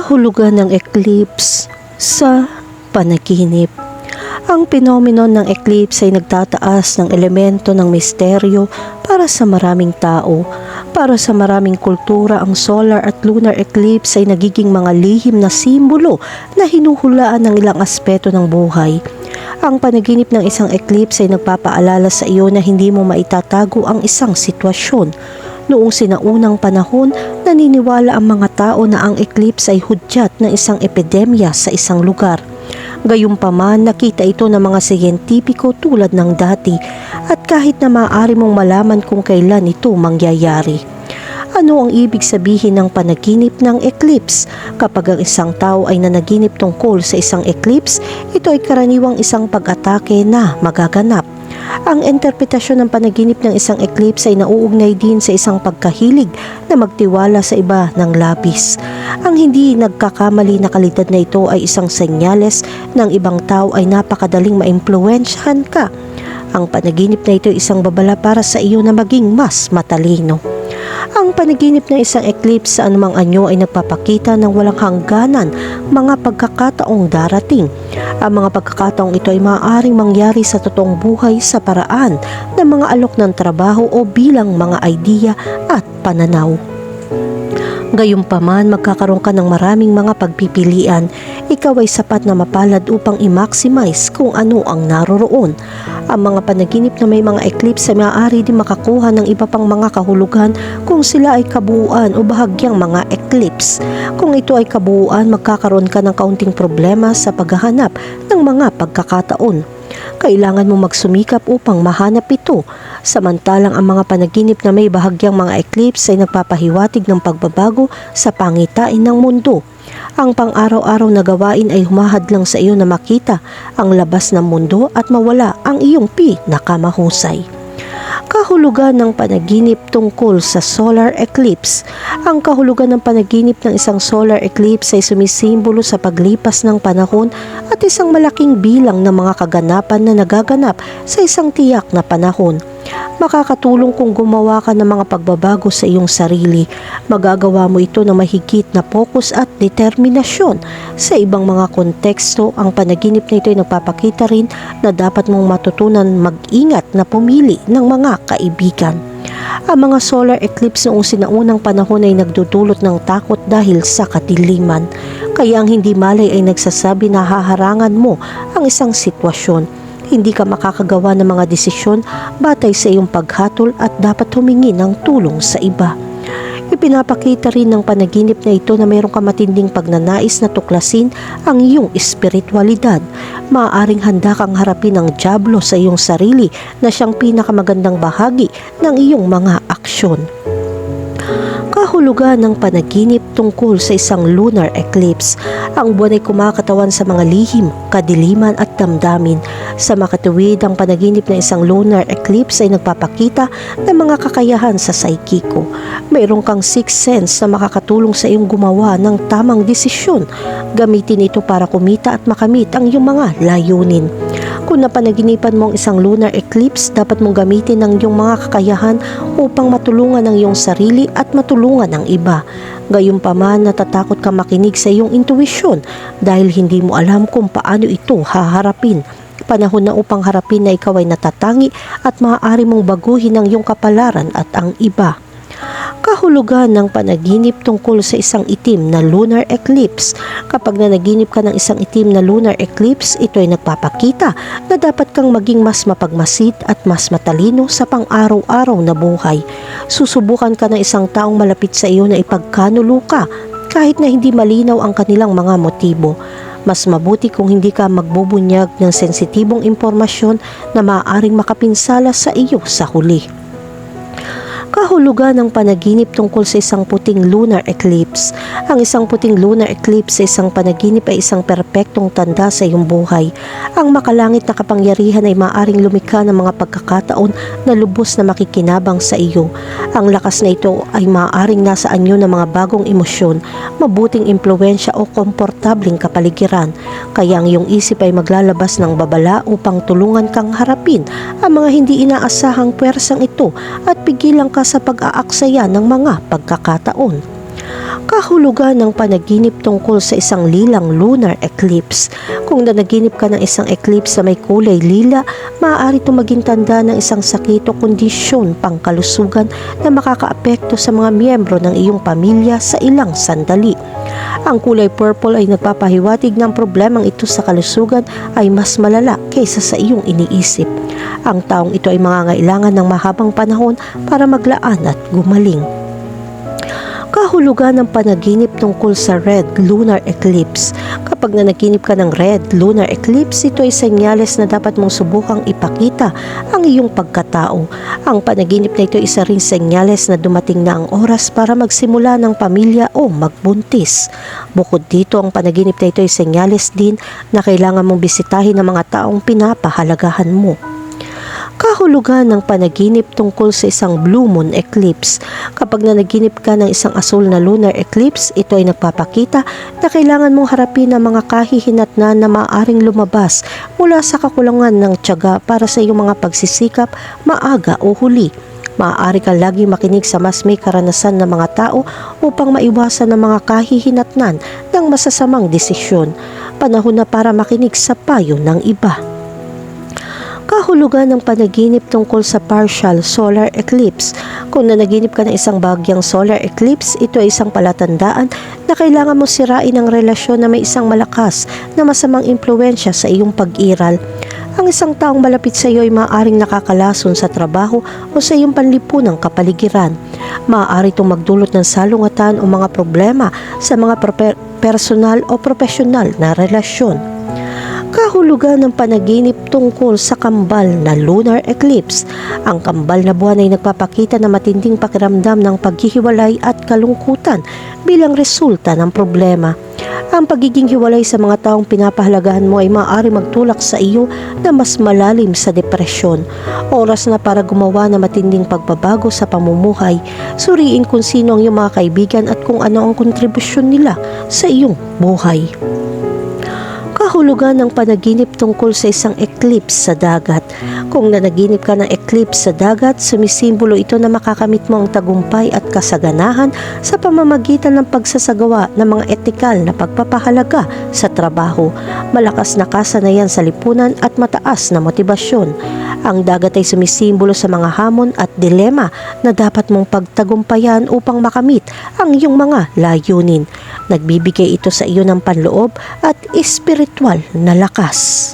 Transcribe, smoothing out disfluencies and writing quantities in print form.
Kahulugan ng eclipse sa panaginip. Ang phenomenon ng eclipse ay nagtataas ng elemento ng misteryo para sa maraming tao. Para sa maraming kultura, ang solar at lunar eclipse ay nagiging mga lihim na simbolo na hinuhulaan ng ilang aspeto ng buhay. Ang panaginip ng isang eclipse ay nagpapaalala sa iyo na hindi mo maitatago ang isang sitwasyon. Noong sinaunang panahon, naniniwala ang mga tao na ang eclipse ay hudyat ng isang epidemya sa isang lugar. Gayunpaman, nakita ito ng mga siyentipiko tulad ng dati at kahit na maaari mong malaman kung kailan ito mangyayari. Ano ang ibig sabihin ng panaginip ng eclipse? Kapag ang isang tao ay nanaginip tungkol sa isang eclipse, ito ay karaniwang isang pag-atake na magaganap. Ang interpretasyon ng panaginip ng isang eclipse ay nauugnay din sa isang pagkahilig na magtiwala sa iba ng labis. Ang hindi nagkakamali na kalidad na ito ay isang senyales ng ibang tao ay napakadaling maimpluwensyahan ka. Ang panaginip na ito ay isang babala para sa iyo na maging mas matalino. Ang panaginip ng isang eclipse sa anumang anyo ay nagpapakita ng walang hangganan mga pagkakataong darating. Ang mga pagkakataong ito ay maaaring mangyari sa totoong buhay sa paraan ng mga alok ng trabaho o bilang mga idea at pananaw. Gayunpaman, magkakaroon ka ng maraming mga pagpipilian. Ikaw ay sapat na mapalad upang i-maximize kung ano ang naroroon. Ang mga panaginip na may mga eclipse ay maaari din makakuha ng iba pang mga kahulugan kung sila ay kabuuan o bahagyang mga eclipse. Kung ito ay kabuuan, magkakaroon ka ng kaunting problema sa paghahanap ng mga pagkakataon. Kailangan mo magsumikap upang mahanap ito. Samantalang ang mga panaginip na may bahagyang mga eclipse ay nagpapahiwatig ng pagbabago sa pangitain ng mundo. Ang pang-araw-araw na gawain ay humahadlang sa iyo na makita ang labas ng mundo at mawala ang iyong pinakamahusay. Kahulugan ng panaginip tungkol sa solar eclipse. Ang kahulugan ng panaginip ng isang solar eclipse ay sumisimbolo sa paglipas ng panahon at isang malaking bilang ng mga kaganapan na nagaganap sa isang tiyak na panahon. Makakatulong kung gumawa ka ng mga pagbabago sa iyong sarili. Magagawa mo ito ng mahigit na focus at determinasyon. Sa ibang mga konteksto, ang panaginip na ito ay nagpapakita rin na dapat mong matutunan mag-ingat na pumili ng mga kaibigan. Ang mga solar eclipse noong sinaunang panahon ay nagdudulot ng takot dahil sa kadiliman. Kaya ang hindi malay ay nagsasabi na haharangan mo ang isang sitwasyon. Hindi ka makakagawa ng mga desisyon batay sa iyong paghatol at dapat humingi ng tulong sa iba. Ipinapakita rin ng panaginip na ito na mayroong ka matinding pagnanais na tuklasin ang iyong espiritualidad. Maaaring handa kang harapin ang dyablo sa iyong sarili na siyang pinakamagandang bahagi ng iyong mga aksyon. Kahulugan ng panaginip tungkol sa isang lunar eclipse. Ang buwan ay kumakatawan sa mga lihim, kadiliman at damdamin. Sa makatuwid, ang panaginip ng isang lunar eclipse ay nagpapakita ng mga kakayahan sa psychico. Mayroon kang sixth sense na makakatulong sa iyong gumawa ng tamang desisyon. Gamitin ito para kumita at makamit ang iyong mga layunin. Kung napanaginipan mo ang isang lunar eclipse, dapat mong gamitin ang iyong mga kakayahan upang matulungan ang iyong sarili at matulungan ang iba. Gayunpaman, natatakot ka makinig sa iyong intuisyon dahil hindi mo alam kung paano ito haharapin. Panahon na upang harapin na ikaw ay natatangi at maaari mong baguhin ang iyong kapalaran at ang iba. Kahulugan ng panaginip tungkol sa isang itim na lunar eclipse. Kapag nanaginip ka ng isang itim na lunar eclipse, ito ay nagpapakita na dapat kang maging mas mapagmasid at mas matalino sa pang-araw-araw na buhay. Susubukan ka ng isang taong malapit sa iyo na ipagkanulo ka kahit na hindi malinaw ang kanilang mga motibo. Mas mabuti kung hindi ka magbubunyag ng sensitibong impormasyon na maaaring makapinsala sa iyo sa huli. Kahulugan ng panaginip tungkol sa isang puting lunar eclipse. Ang isang puting lunar eclipse sa isang panaginip ay isang perpektong tanda sa iyong buhay. Ang makalangit na kapangyarihan ay maaaring lumikha ng mga pagkakataon na lubos na makikinabang sa iyo. Ang lakas na ito ay maaaring nasa anyo ng mga bagong emosyon, mabuting impluwensya o komportabling kapaligiran. Kaya ang iyong isip ay maglalabas ng babala upang tulungan kang harapin ang mga hindi inaasahang puwersang ito at pigilan ka sa pag-aaksaya ng mga pagkakataon. Kahulugan ng panaginip tungkol sa isang lilang lunar eclipse. Kung nanaginip ka ng isang eclipse na may kulay lila, maaari itong maging tanda ng isang sakit o kondisyon pangkalusugan na makakaapekto sa mga miyembro ng iyong pamilya sa ilang sandali. Ang kulay purple ay nagpapahiwatig ng problemang ito sa kalusugan ay mas malala kaysa sa iyong iniisip. Ang taong ito ay mangangailangan ng mahabang panahon para maglaan at gumaling. Kahulugan ng panaginip tungkol sa red lunar eclipse. Kapag nanaginip ka ng red lunar eclipse, ito ay senyales na dapat mong subukang ipakita ang iyong pagkatao. Ang panaginip na ito ay isa ring senyales na dumating na ang oras para magsimula ng pamilya o magbuntis. Bukod dito, ang panaginip na ito ay senyales din na kailangan mong bisitahin ang mga taong pinapahalagahan mo. Kahulugan ng panaginip tungkol sa isang blue moon eclipse. Kapag nanaginip ka ng isang asul na lunar eclipse, ito ay nagpapakita na kailangan mong harapin ang mga kahihinatnan na maaaring lumabas mula sa kakulangan ng tiyaga para sa iyong mga pagsisikap maaga o huli. Maaari kang lagi makinig sa mas may karanasan ng mga tao upang maiwasan ang mga kahihinatnan ng masasamang desisyon. Panahon na para makinig sa payo ng iba. Kahulugan ng panaginip tungkol sa partial solar eclipse. Kung nanaginip ka ng isang bahagyang solar eclipse, ito ay isang palatandaan na kailangan mo sirain ang relasyon na may isang malakas na masamang impluwensya sa iyong pag-iral. Ang isang taong malapit sa iyo ay maaaring nakakalason sa trabaho o sa iyong panlipunang kapaligiran. Maaari itong magdulot ng salungatan o mga problema sa mga personal o profesional na relasyon. Kahulugan ng panaginip tungkol sa kambal na lunar eclipse. Ang kambal na buwan ay nagpapakita na matinding pakiramdam ng paghihiwalay at kalungkutan bilang resulta ng problema. Ang pagiging hiwalay sa mga taong pinapahalagahan mo ay maaari magtulak sa iyo na mas malalim sa depresyon. Oras na para gumawa ng matinding pagbabago sa pamumuhay. Suriin kung sino ang iyong mga kaibigan at kung ano ang kontribusyon nila sa iyong buhay. Kahulugan ng panaginip tungkol sa isang eclipse sa dagat. Kung nanaginip ka ng eclipse sa dagat, sumisimbolo ito na makakamit mo ang tagumpay at kasaganahan sa pamamagitan ng pagsasagawa ng mga etikal na pagpapahalaga sa trabaho. Malakas na kasanayan sa lipunan at mataas na motibasyon. Ang dagat ay sumisimbolo sa mga hamon at dilema na dapat mong pagtagumpayan upang makamit ang iyong mga layunin. Nagbibigay ito sa iyo ng panloob at espiritual na lakas.